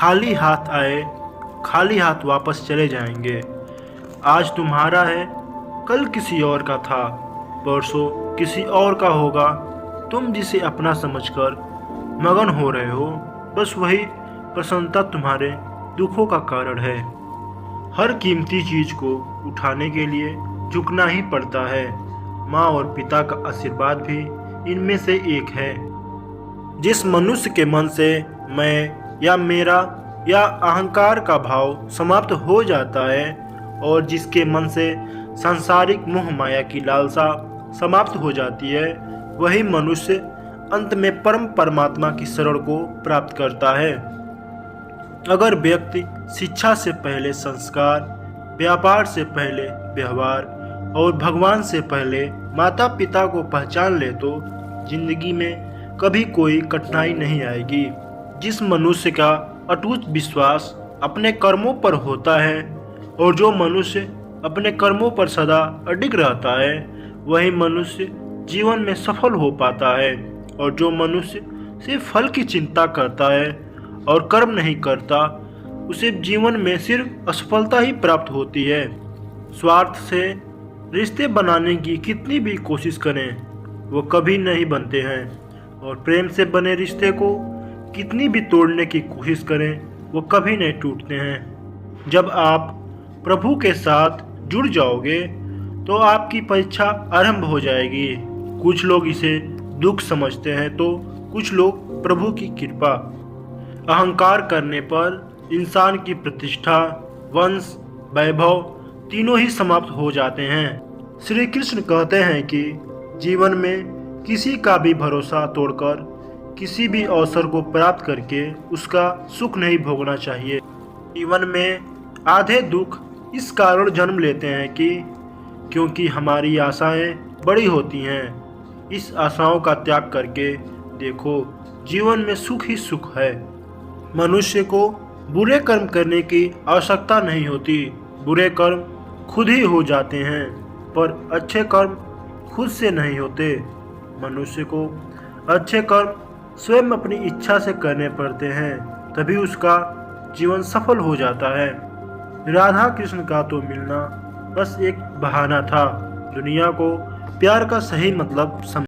खाली हाथ आए, खाली हाथ वापस चले जाएंगे। आज तुम्हारा है, कल किसी और का था, परसों किसी और का होगा। तुम जिसे अपना समझकर मगन हो रहे हो, बस वही प्रसन्नता तुम्हारे दुखों का कारण है। हर कीमती चीज को उठाने के लिए झुकना ही पड़ता है। माँ और पिता का आशीर्वाद भी इनमें से एक है। जिस मनुष्य के मन से मैं या मेरा या अहंकार का भाव समाप्त हो जाता है और जिसके मन से सांसारिक मोह माया की लालसा समाप्त हो जाती है, वही मनुष्य अंत में परम परमात्मा की शरण को प्राप्त करता है। अगर व्यक्ति शिक्षा से पहले संस्कार, व्यापार से पहले व्यवहार और भगवान से पहले माता पिता को पहचान ले तो जिंदगी में कभी कोई कठिनाई नहीं आएगी। जिस मनुष्य का अटूट विश्वास अपने कर्मों पर होता है और जो मनुष्य अपने कर्मों पर सदा अडिग रहता है, वही मनुष्य जीवन में सफल हो पाता है। और जो मनुष्य सिर्फ फल की चिंता करता है और कर्म नहीं करता, उसे जीवन में सिर्फ असफलता ही प्राप्त होती है। स्वार्थ से रिश्ते बनाने की कितनी भी कोशिश करें, वो कभी नहीं बनते हैं, और प्रेम से बने रिश्ते को कितनी भी तोड़ने की कोशिश करें, वो कभी नहीं टूटते हैं। जब आप प्रभु के साथ जुड़ जाओगे तो आपकी परीक्षा आरंभ हो जाएगी। कुछ लोग इसे दुख समझते हैं तो कुछ लोग प्रभु की कृपा। अहंकार करने पर इंसान की प्रतिष्ठा, वंश, वैभव तीनों ही समाप्त हो जाते हैं। श्री कृष्ण कहते हैं कि जीवन में किसी का भी भरोसा तोड़कर किसी भी अवसर को प्राप्त करके उसका सुख नहीं भोगना चाहिए। जीवन में आधे दुख इस कारण जन्म लेते हैं कि क्योंकि हमारी आशाएं बड़ी होती हैं। इस आशाओं का त्याग करके देखो, जीवन में सुख ही सुख है। मनुष्य को बुरे कर्म करने की आवश्यकता नहीं होती। बुरे कर्म खुद ही हो जाते हैं, पर अच्छे कर्म खुद से नहीं होते। मनुष्य को अच्छे कर्म स्वयं अपनी इच्छा से करने पड़ते हैं, तभी उसका जीवन सफल हो जाता है। राधा कृष्ण का तो मिलना बस एक बहाना था। दुनिया को प्यार का सही मतलब